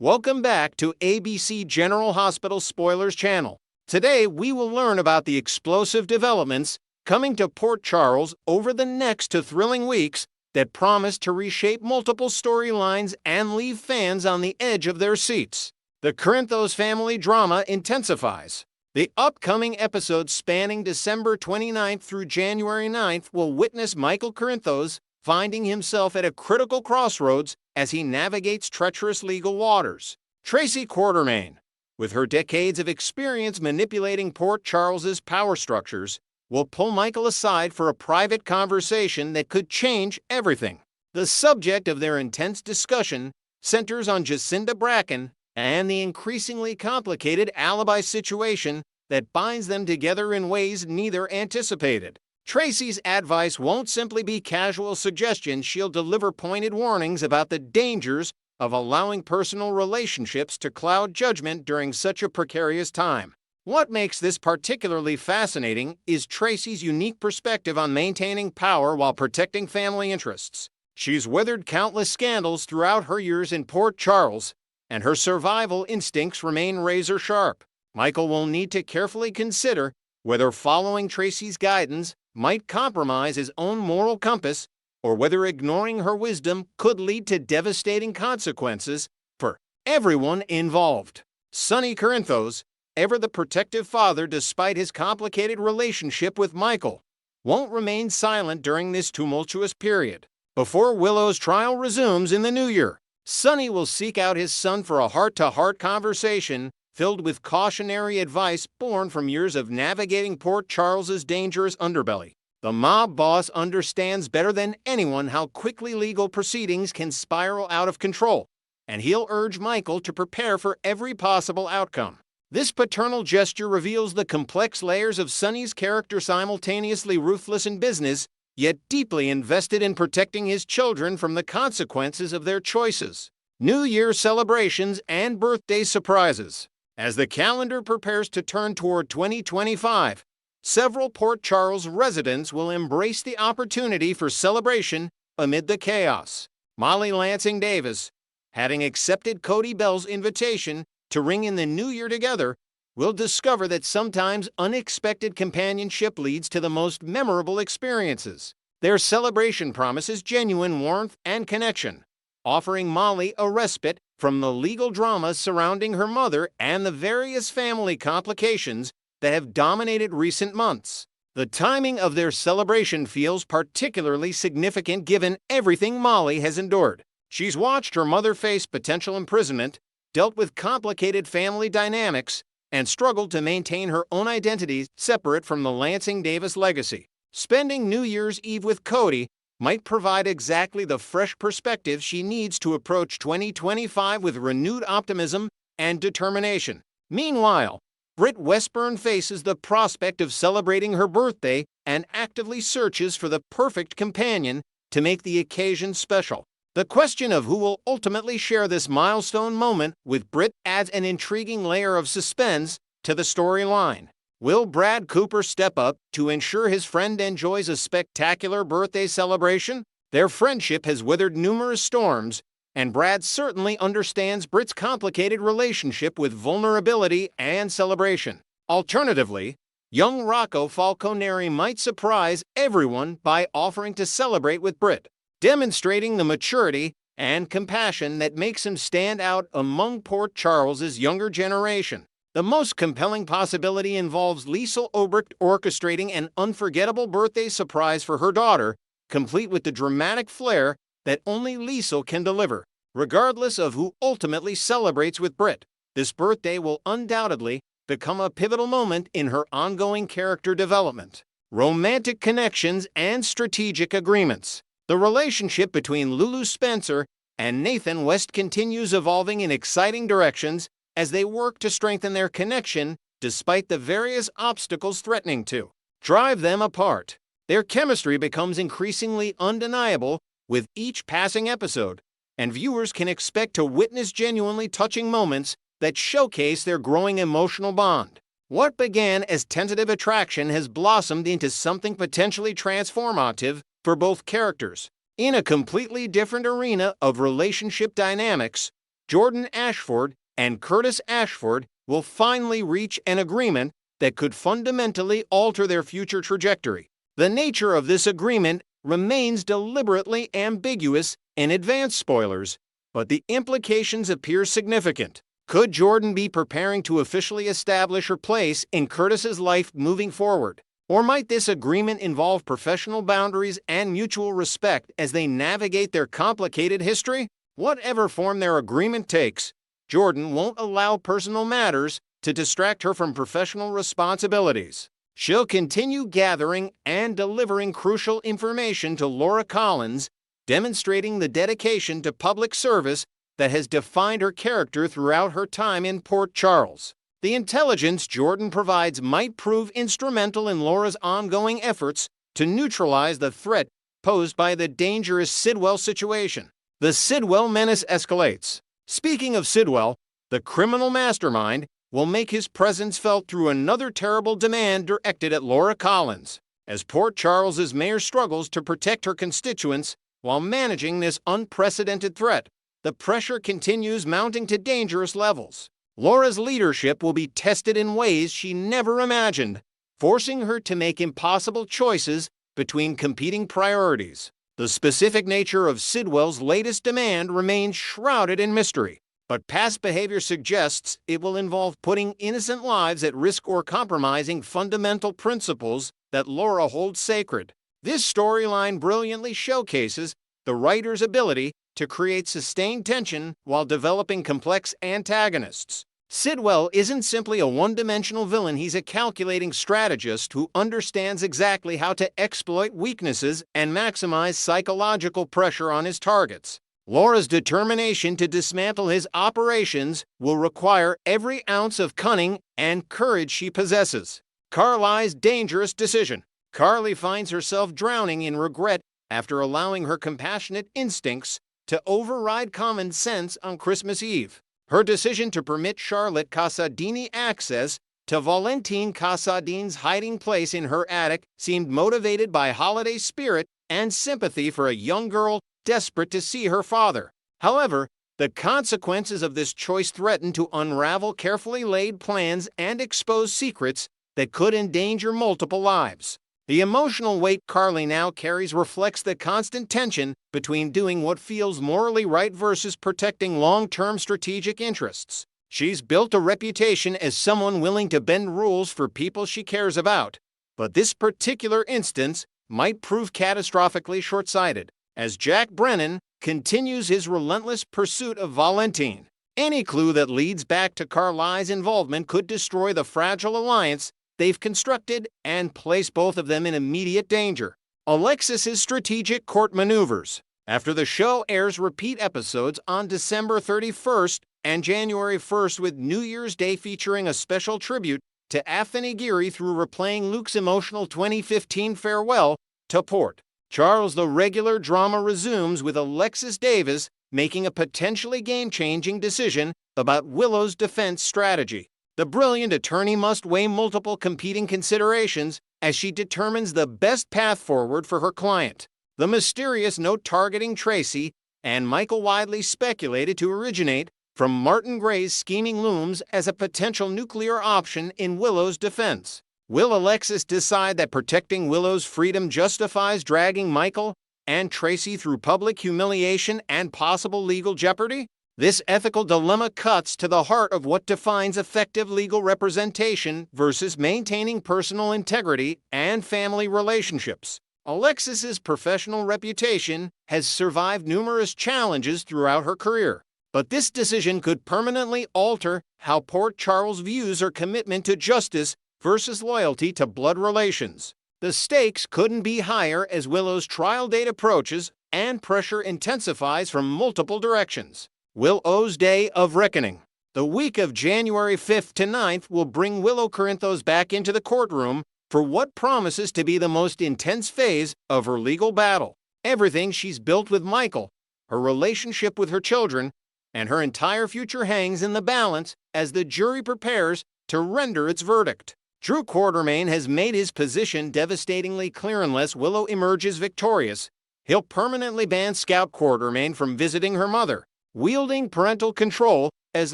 Welcome back to ABC General Hospital Spoilers Channel. Today, we will learn about the explosive developments coming to Port Charles over the next 2 thrilling weeks that promise to reshape multiple storylines and leave fans on the edge of their seats. The Corinthos family drama intensifies. The upcoming episode spanning December 29th through January 9th will witness Michael Corinthos finding himself at a critical crossroads as he navigates treacherous legal waters. Tracy Quartermain, with her decades of experience manipulating Port Charles's power structures, will pull Michael aside for a private conversation that could change everything. The subject of their intense discussion centers on Jacinda Bracken and the increasingly complicated alibi situation that binds them together in ways neither anticipated. Tracy's advice won't simply be casual suggestions. She'll deliver pointed warnings about the dangers of allowing personal relationships to cloud judgment during such a precarious time. What makes this particularly fascinating is Tracy's unique perspective on maintaining power while protecting family interests. She's weathered countless scandals throughout her years in Port Charles, and her survival instincts remain razor sharp. Michael will need to carefully consider whether following Tracy's guidance might compromise his own moral compass, or whether ignoring her wisdom could lead to devastating consequences for everyone involved. Sonny Corinthos, ever the protective father despite his complicated relationship with Michael, won't remain silent during this tumultuous period. Before Willow's trial resumes in the new year, Sonny will seek out his son for a heart-to-heart conversation filled with cautionary advice born from years of navigating Port Charles's dangerous underbelly. The mob boss understands better than anyone how quickly legal proceedings can spiral out of control, and he'll urge Michael to prepare for every possible outcome. This paternal gesture reveals the complex layers of Sonny's character, simultaneously ruthless in business, yet deeply invested in protecting his children from the consequences of their choices. New Year celebrations and birthday surprises. As the calendar prepares to turn toward 2025, several Port Charles residents will embrace the opportunity for celebration amid the chaos. Molly Lansing Davis, having accepted Cody Bell's invitation to ring in the new year together, will discover that sometimes unexpected companionship leads to the most memorable experiences. Their celebration promises genuine warmth and connection, offering Molly a respite from the legal dramas surrounding her mother and the various family complications that have dominated recent months. The timing of their celebration feels particularly significant given everything Molly has endured. She's watched her mother face potential imprisonment, dealt with complicated family dynamics, and struggled to maintain her own identity separate from the Lansing Davis legacy. Spending New Year's Eve with Cody might provide exactly the fresh perspective she needs to approach 2025 with renewed optimism and determination. Meanwhile, Britt Westburn faces the prospect of celebrating her birthday and actively searches for the perfect companion to make the occasion special. The question of who will ultimately share this milestone moment with Britt adds an intriguing layer of suspense to the storyline. Will Brad Cooper step up to ensure his friend enjoys a spectacular birthday celebration? Their friendship has weathered numerous storms, and Brad certainly understands Britt's complicated relationship with vulnerability and celebration. Alternatively, young Rocco Falconeri might surprise everyone by offering to celebrate with Britt, demonstrating the maturity and compassion that makes him stand out among Port Charles's younger generation. The most compelling possibility involves Liesl Obrecht orchestrating an unforgettable birthday surprise for her daughter, complete with the dramatic flair that only Liesl can deliver. Regardless of who ultimately celebrates with Britt, this birthday will undoubtedly become a pivotal moment in her ongoing character development. Romantic connections and strategic agreements. The relationship between Lulu Spencer and Nathan West continues evolving in exciting directions as they work to strengthen their connection despite the various obstacles threatening to drive them apart. Their chemistry becomes increasingly undeniable with each passing episode, and viewers can expect to witness genuinely touching moments that showcase their growing emotional bond. What began as tentative attraction has blossomed into something potentially transformative for both characters. In a completely different arena of relationship dynamics, Jordan Ashford and Curtis Ashford will finally reach an agreement that could fundamentally alter their future trajectory. The nature of this agreement remains deliberately ambiguous in advance spoilers, but the implications appear significant. Could Jordan be preparing to officially establish her place in Curtis's life moving forward? Or might this agreement involve professional boundaries and mutual respect as they navigate their complicated history? Whatever form their agreement takes, Jordan won't allow personal matters to distract her from professional responsibilities. She'll continue gathering and delivering crucial information to Laura Collins, demonstrating the dedication to public service that has defined her character throughout her time in Port Charles. The intelligence Jordan provides might prove instrumental in Laura's ongoing efforts to neutralize the threat posed by the dangerous Sidwell situation. The Sidwell menace escalates. Speaking of Sidwell, the criminal mastermind will make his presence felt through another terrible demand directed at Laura Collins, as Port Charles's mayor struggles to protect her constituents while managing this unprecedented threat. The pressure continues mounting to dangerous levels. Laura's leadership will be tested in ways she never imagined, forcing her to make impossible choices between competing priorities. The specific nature of Sidwell's latest demand remains shrouded in mystery, but past behavior suggests it will involve putting innocent lives at risk or compromising fundamental principles that Laura holds sacred. This storyline brilliantly showcases the writer's ability to create sustained tension while developing complex antagonists. Sidwell isn't simply a one-dimensional villain, he's a calculating strategist who understands exactly how to exploit weaknesses and maximize psychological pressure on his targets. Laura's determination to dismantle his operations will require every ounce of cunning and courage she possesses. Carly's dangerous decision. Carly finds herself drowning in regret after allowing her compassionate instincts to override common sense on Christmas Eve. Her decision to permit Charlotte Casadini access to Valentin Casadin's hiding place in her attic seemed motivated by holiday spirit and sympathy for a young girl desperate to see her father. However, the consequences of this choice threaten to unravel carefully laid plans and expose secrets that could endanger multiple lives. The emotional weight Carly now carries reflects the constant tension between doing what feels morally right versus protecting long-term strategic interests. She's built a reputation as someone willing to bend rules for people she cares about, but this particular instance might prove catastrophically short-sighted, as Jack Brennan continues his relentless pursuit of Valentin. Any clue that leads back to Carly's involvement could destroy the fragile alliance they've constructed and place both of them in immediate danger. Alexis's strategic court maneuvers. After the show airs repeat episodes on December 31st and January 1st, with New Year's Day featuring a special tribute to Anthony Geary through replaying Luke's emotional 2015 farewell to Port Charles, the regular drama resumes with Alexis Davis making a potentially game-changing decision about Willow's defense strategy. The brilliant attorney must weigh multiple competing considerations as she determines the best path forward for her client. The mysterious note targeting Tracy and Michael widely speculated to originate from Martin Gray's scheming looms as a potential nuclear option in Willow's defense. Will Alexis decide that protecting Willow's freedom justifies dragging Michael and Tracy through public humiliation and possible legal jeopardy? This ethical dilemma cuts to the heart of what defines effective legal representation versus maintaining personal integrity and family relationships. Alexis's professional reputation has survived numerous challenges throughout her career, but this decision could permanently alter how Port Charles views her commitment to justice versus loyalty to blood relations. The stakes couldn't be higher as Willow's trial date approaches and pressure intensifies from multiple directions. Willow's Day of Reckoning. The week of January 5th to 9th will bring Willow Corinthos back into the courtroom for what promises to be the most intense phase of her legal battle. Everything she's built with Michael, her relationship with her children, and her entire future hangs in the balance as the jury prepares to render its verdict. Drew Quartermain has made his position devastatingly clear. Unless Willow emerges victorious, he'll permanently ban Scout Quartermain from visiting her mother, wielding parental control as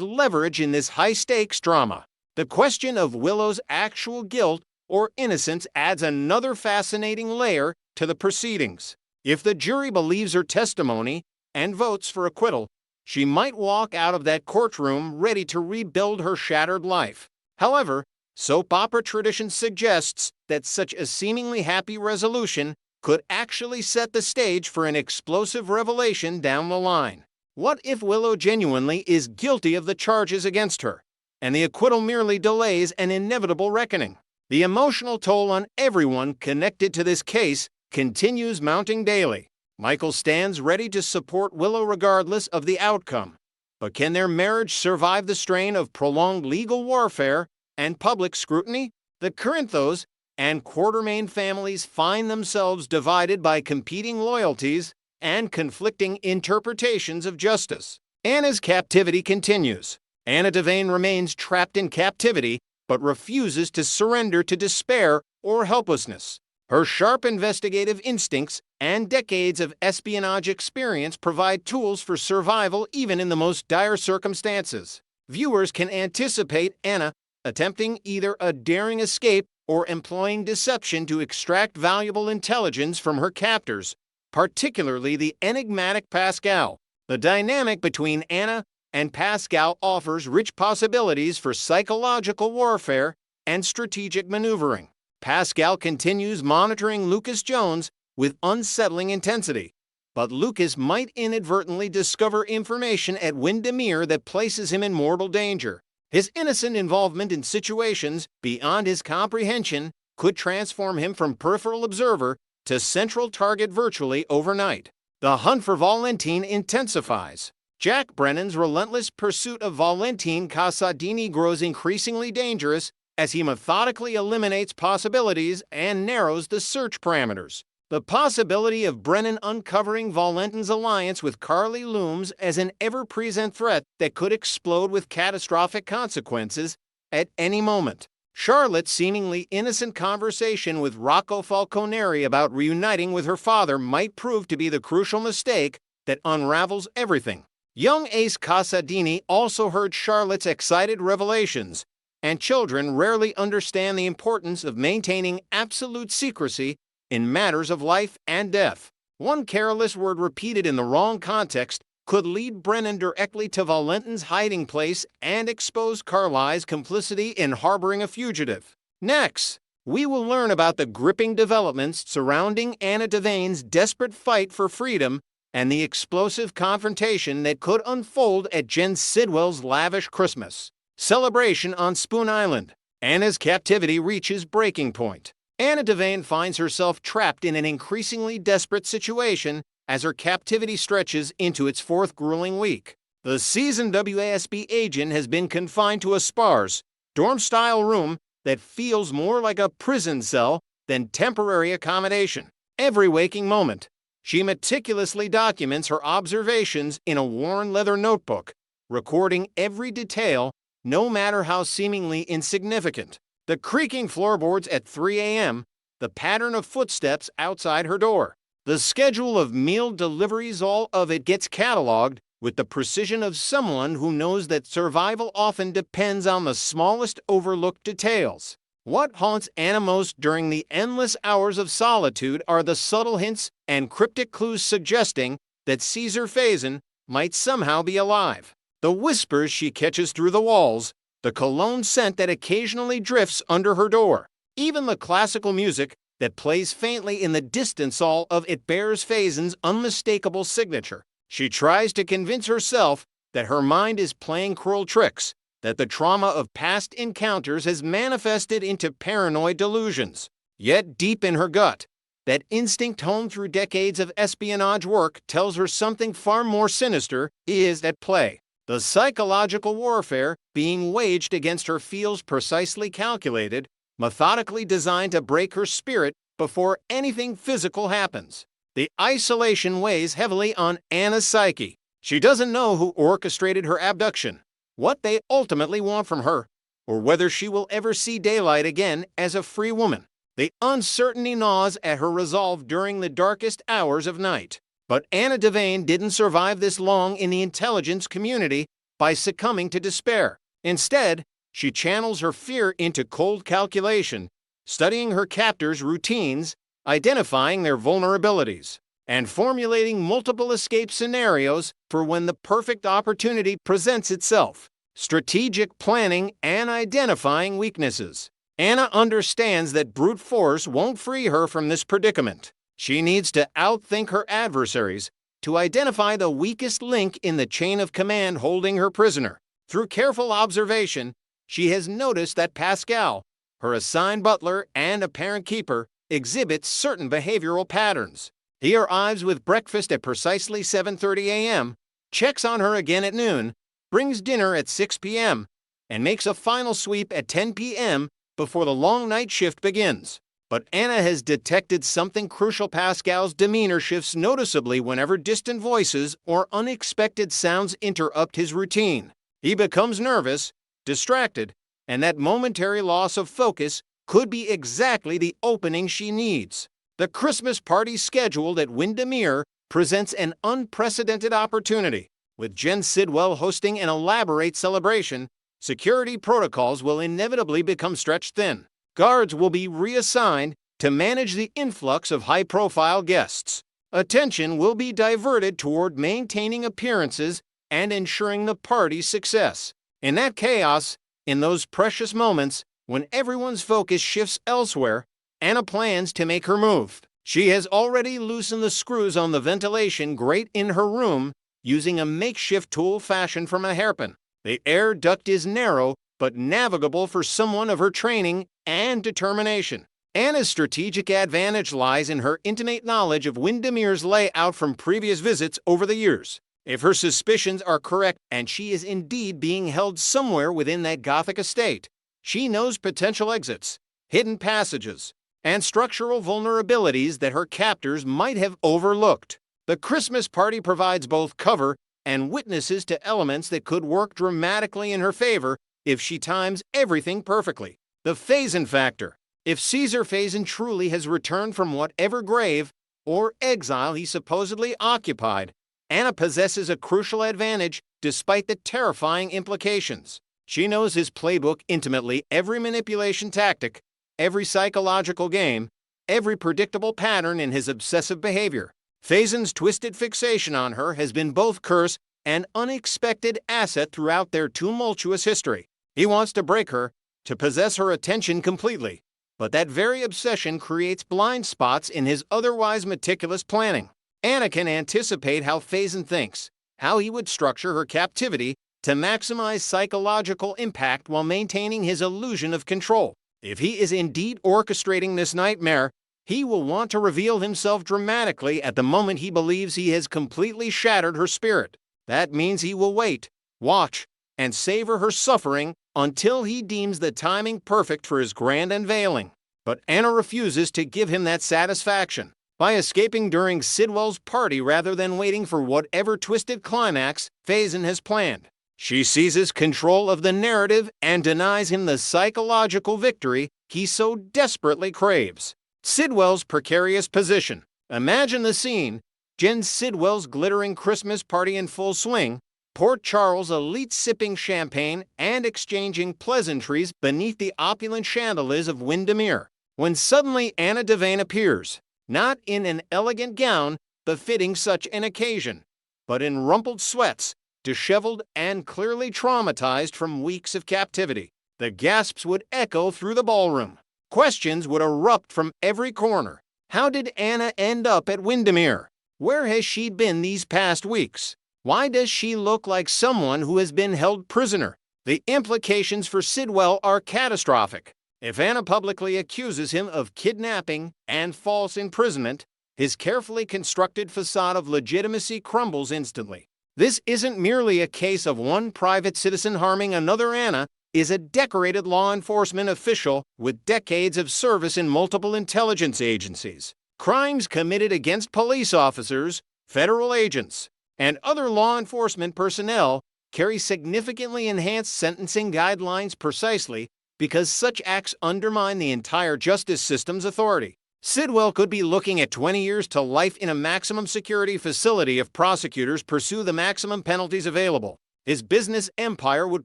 leverage in this high-stakes drama. The question of Willow's actual guilt or innocence adds another fascinating layer to the proceedings. If the jury believes her testimony and votes for acquittal, she might walk out of that courtroom ready to rebuild her shattered life. However, soap opera tradition suggests that such a seemingly happy resolution could actually set the stage for an explosive revelation down the line. What if Willow genuinely is guilty of the charges against her, and the acquittal merely delays an inevitable reckoning? The emotional toll on everyone connected to this case continues mounting daily. Michael stands ready to support Willow regardless of the outcome. But can their marriage survive the strain of prolonged legal warfare and public scrutiny? The Corinthos and Quartermain families find themselves divided by competing loyalties and conflicting interpretations of justice. Anna's captivity continues. Anna Devane remains trapped in captivity, but refuses to surrender to despair or helplessness. Her sharp investigative instincts and decades of espionage experience provide tools for survival even in the most dire circumstances. Viewers can anticipate Anna attempting either a daring escape or employing deception to extract valuable intelligence from her captors, particularly the enigmatic Pascal. The dynamic between Anna and Pascal offers rich possibilities for psychological warfare and strategic maneuvering. Pascal continues monitoring Lucas Jones with unsettling intensity, but Lucas might inadvertently discover information at Windemere that places him in mortal danger. His innocent involvement in situations beyond his comprehension could transform him from peripheral observer to central target virtually overnight. The hunt for Valentin intensifies. Jack Brennan's relentless pursuit of Valentin Casadini grows increasingly dangerous as he methodically eliminates possibilities and narrows the search parameters. The possibility of Brennan uncovering Valentin's alliance with Carly looms as an ever-present threat that could explode with catastrophic consequences at any moment. Charlotte's seemingly innocent conversation with Rocco Falconeri about reuniting with her father might prove to be the crucial mistake that unravels everything. Young Ace Casadini also heard Charlotte's excited revelations, and children rarely understand the importance of maintaining absolute secrecy in matters of life and death. One careless word repeated in the wrong context could lead Brennan directly to Valentin's hiding place and expose Carly's complicity in harboring a fugitive. Next, we will learn about the gripping developments surrounding Anna Devane's desperate fight for freedom and the explosive confrontation that could unfold at Jen Sidwell's lavish Christmas celebration on Spoon Island. Anna's captivity reaches breaking point. Anna Devane finds herself trapped in an increasingly desperate situation as her captivity stretches into its fourth grueling week. The seasoned WASB agent has been confined to a sparse, dorm-style room that feels more like a prison cell than temporary accommodation. Every waking moment, she meticulously documents her observations in a worn leather notebook, recording every detail, no matter how seemingly insignificant. The creaking floorboards at 3 a.m., the pattern of footsteps outside her door, the schedule of meal deliveries, all of it gets cataloged with the precision of someone who knows that survival often depends on the smallest overlooked details. What haunts Anna most during the endless hours of solitude are the subtle hints and cryptic clues suggesting that Caesar Faison might somehow be alive. The whispers she catches through the walls, the cologne scent that occasionally drifts under her door, even the classical music that plays faintly in the distance, all of it bears Faison's unmistakable signature. She tries to convince herself that her mind is playing cruel tricks, that the trauma of past encounters has manifested into paranoid delusions. Yet deep in her gut, that instinct honed through decades of espionage work tells her something far more sinister is at play. The psychological warfare being waged against her feels precisely calculated, methodically designed to break her spirit before anything physical happens. The isolation weighs heavily on Anna's psyche. She doesn't know who orchestrated her abduction, what they ultimately want from her, or whether she will ever see daylight again as a free woman. The uncertainty gnaws at her resolve during the darkest hours of night. But Anna Devane didn't survive this long in the intelligence community by succumbing to despair. Instead, she channels her fear into cold calculation, studying her captors' routines, identifying their vulnerabilities, and formulating multiple escape scenarios for when the perfect opportunity presents itself. Strategic planning and identifying weaknesses. Anna understands that brute force won't free her from this predicament. She needs to outthink her adversaries to identify the weakest link in the chain of command holding her prisoner. Through careful observation, she has noticed that Pascal, her assigned butler and apparent keeper, exhibits certain behavioral patterns. He arrives with breakfast at precisely 7:30 a.m., checks on her again at noon, brings dinner at 6 p.m., and makes a final sweep at 10 p.m. before the long night shift begins. But Anna has detected something crucial. Pascal's demeanor shifts noticeably whenever distant voices or unexpected sounds interrupt his routine. He becomes nervous, distracted, and that momentary loss of focus could be exactly the opening she needs. The Christmas party scheduled at Windemere presents an unprecedented opportunity. With Jen Sidwell hosting an elaborate celebration, security protocols will inevitably become stretched thin. Guards will be reassigned to manage the influx of high-profile guests. Attention will be diverted toward maintaining appearances and ensuring the party's success. In that chaos, in those precious moments, when everyone's focus shifts elsewhere, Anna plans to make her move. She has already loosened the screws on the ventilation grate in her room using a makeshift tool fashioned from a hairpin. The air duct is narrow but navigable for someone of her training and determination. Anna's strategic advantage lies in her intimate knowledge of Windemere's layout from previous visits over the years. If her suspicions are correct and she is indeed being held somewhere within that Gothic estate, she knows potential exits, hidden passages, and structural vulnerabilities that her captors might have overlooked. The Christmas party provides both cover and witnesses to elements that could work dramatically in her favor if she times everything perfectly. The Faison factor. If Caesar Faison truly has returned from whatever grave or exile he supposedly occupied, Anna possesses a crucial advantage despite the terrifying implications. She knows his playbook intimately, every manipulation tactic, every psychological game, every predictable pattern in his obsessive behavior. Faison's twisted fixation on her has been both curse and unexpected asset throughout their tumultuous history. He wants to break her, to possess her attention completely, but that very obsession creates blind spots in his otherwise meticulous planning. Anna can anticipate how Faison thinks, how he would structure her captivity to maximize psychological impact while maintaining his illusion of control. If he is indeed orchestrating this nightmare, he will want to reveal himself dramatically at the moment he believes he has completely shattered her spirit. That means he will wait, watch, and savor her suffering until he deems the timing perfect for his grand unveiling. But Anna refuses to give him that satisfaction. By escaping during Sidwell's party rather than waiting for whatever twisted climax Faison has planned, she seizes control of the narrative and denies him the psychological victory he so desperately craves. Sidwell's precarious position. Imagine the scene: Jen Sidwell's glittering Christmas party in full swing, Port Charles elite sipping champagne and exchanging pleasantries beneath the opulent chandeliers of Windemere, when suddenly Anna Devane appears, not in an elegant gown befitting such an occasion, but in rumpled sweats, disheveled and clearly traumatized from weeks of captivity. The gasps would echo through the ballroom. Questions would erupt from every corner. How did Anna end up at Windemere? Where has she been these past weeks? Why does she look like someone who has been held prisoner? The implications for Sidwell are catastrophic. If Anna publicly accuses him of kidnapping and false imprisonment, his carefully constructed facade of legitimacy crumbles instantly. This isn't merely a case of one private citizen harming another. Anna is a decorated law enforcement official with decades of service in multiple intelligence agencies. Crimes committed against police officers, federal agents, and other law enforcement personnel carry significantly enhanced sentencing guidelines precisely because such acts undermine the entire justice system's authority. Sidwell could be looking at 20 years to life in a maximum security facility if prosecutors pursue the maximum penalties available. His business empire would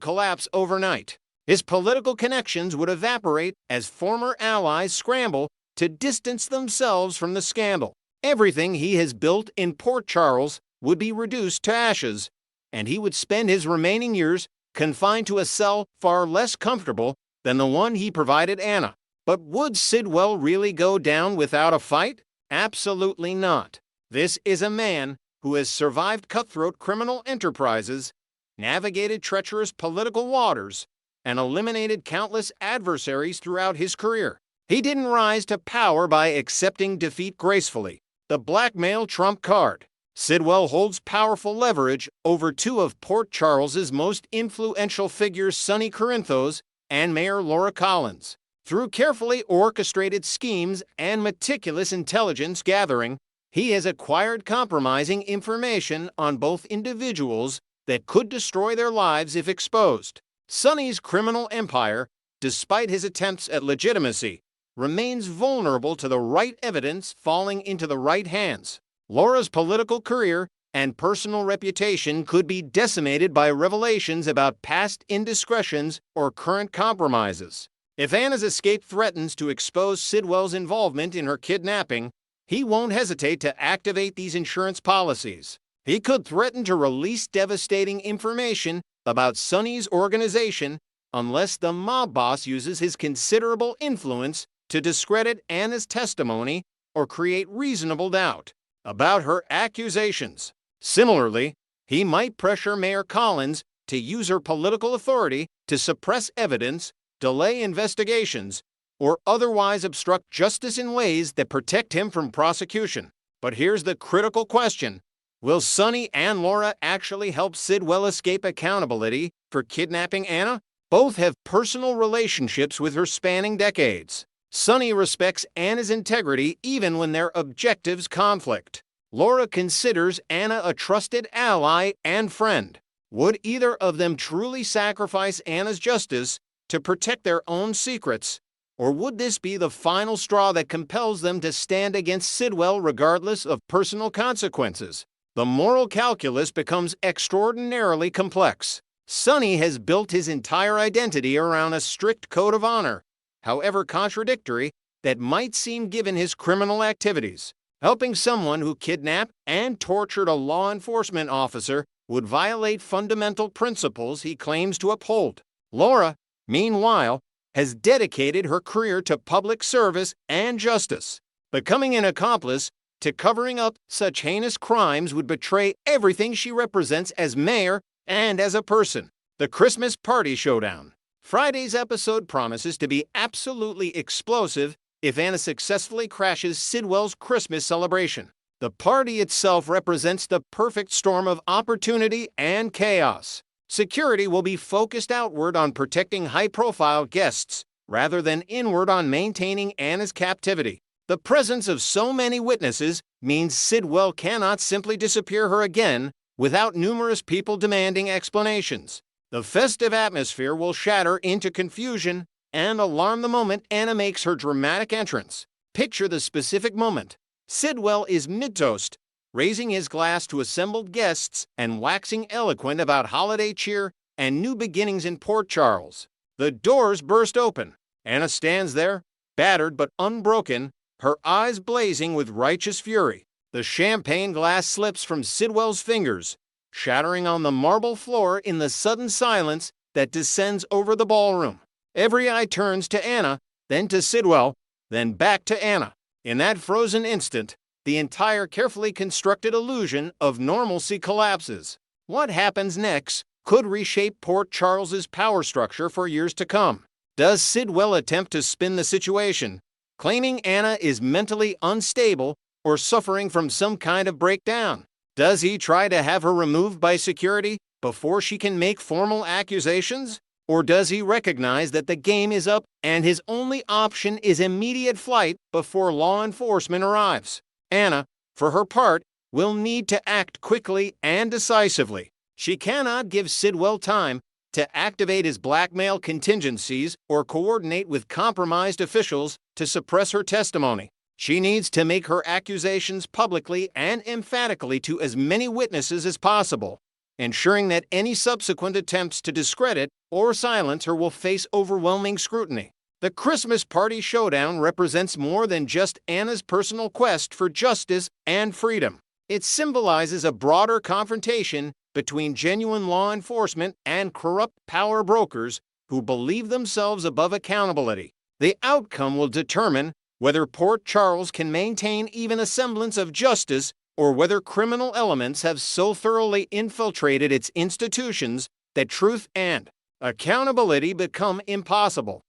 collapse overnight. His political connections would evaporate as former allies scramble to distance themselves from the scandal. Everything he has built in Port Charles would be reduced to ashes, and he would spend his remaining years confined to a cell far less comfortable than the one he provided Anna. But would Sidwell really go down without a fight? Absolutely not. This is a man who has survived cutthroat criminal enterprises, navigated treacherous political waters, and eliminated countless adversaries throughout his career. He didn't rise to power by accepting defeat gracefully. The blackmail trump card. Sidwell holds powerful leverage over two of Port Charles's most influential figures, Sonny Corinthos and Mayor Laura Collins. Through carefully orchestrated schemes and meticulous intelligence gathering, he has acquired compromising information on both individuals that could destroy their lives if exposed. Sonny's criminal empire, despite his attempts at legitimacy, remains vulnerable to the right evidence falling into the right hands. Laura's political career and personal reputation could be decimated by revelations about past indiscretions or current compromises. If Anna's escape threatens to expose Sidwell's involvement in her kidnapping, he won't hesitate to activate these insurance policies. He could threaten to release devastating information about Sonny's organization unless the mob boss uses his considerable influence to discredit Anna's testimony or create reasonable doubt about her accusations. Similarly, he might pressure Mayor Collins to use her political authority to suppress evidence, delay investigations, or otherwise obstruct justice in ways that protect him from prosecution. But here's the critical question. Will Sonny and Laura actually help Sidwell escape accountability for kidnapping Anna? Both have personal relationships with her spanning decades. Sonny respects Anna's integrity even when their objectives conflict. Laura considers Anna a trusted ally and friend. Would either of them truly sacrifice Anna's justice to protect their own secrets, or would this be the final straw that compels them to stand against Sidwell regardless of personal consequences? The moral calculus becomes extraordinarily complex. Sonny has built his entire identity around a strict code of honor, however contradictory that might seem given his criminal activities. Helping someone who kidnapped and tortured a law enforcement officer would violate fundamental principles he claims to uphold. Laura, meanwhile, has dedicated her career to public service and justice. Becoming an accomplice to covering up such heinous crimes would betray everything she represents as mayor and as a person. The Christmas Party Showdown. Friday's episode promises to be absolutely explosive if Anna successfully crashes Sidwell's Christmas celebration. The party itself represents the perfect storm of opportunity and chaos. Security will be focused outward on protecting high-profile guests rather than inward on maintaining Anna's captivity. The presence of so many witnesses means Sidwell cannot simply disappear her again without numerous people demanding explanations. The festive atmosphere will shatter into confusion and alarm the moment Anna makes her dramatic entrance. Picture the specific moment. Sidwell is mid-toast, raising his glass to assembled guests and waxing eloquent about holiday cheer and new beginnings in Port Charles. The doors burst open. Anna stands there, battered but unbroken, her eyes blazing with righteous fury. The champagne glass slips from Sidwell's fingers, shattering on the marble floor in the sudden silence that descends over the ballroom. Every eye turns to Anna, then to Sidwell, then back to Anna. In that frozen instant, the entire carefully constructed illusion of normalcy collapses. What happens next could reshape Port Charles's power structure for years to come. Does Sidwell attempt to spin the situation, claiming Anna is mentally unstable or suffering from some kind of breakdown? Does he try to have her removed by security before she can make formal accusations? Or does he recognize that the game is up and his only option is immediate flight before law enforcement arrives? Anna, for her part, will need to act quickly and decisively. She cannot give Sidwell time to activate his blackmail contingencies or coordinate with compromised officials to suppress her testimony. She needs to make her accusations publicly and emphatically to as many witnesses as possible, ensuring that any subsequent attempts to discredit or silence her will face overwhelming scrutiny. The Christmas Party Showdown represents more than just Anna's personal quest for justice and freedom. It symbolizes a broader confrontation between genuine law enforcement and corrupt power brokers who believe themselves above accountability. The outcome will determine whether Port Charles can maintain even a semblance of justice or whether criminal elements have so thoroughly infiltrated its institutions that truth and accountability become impossible.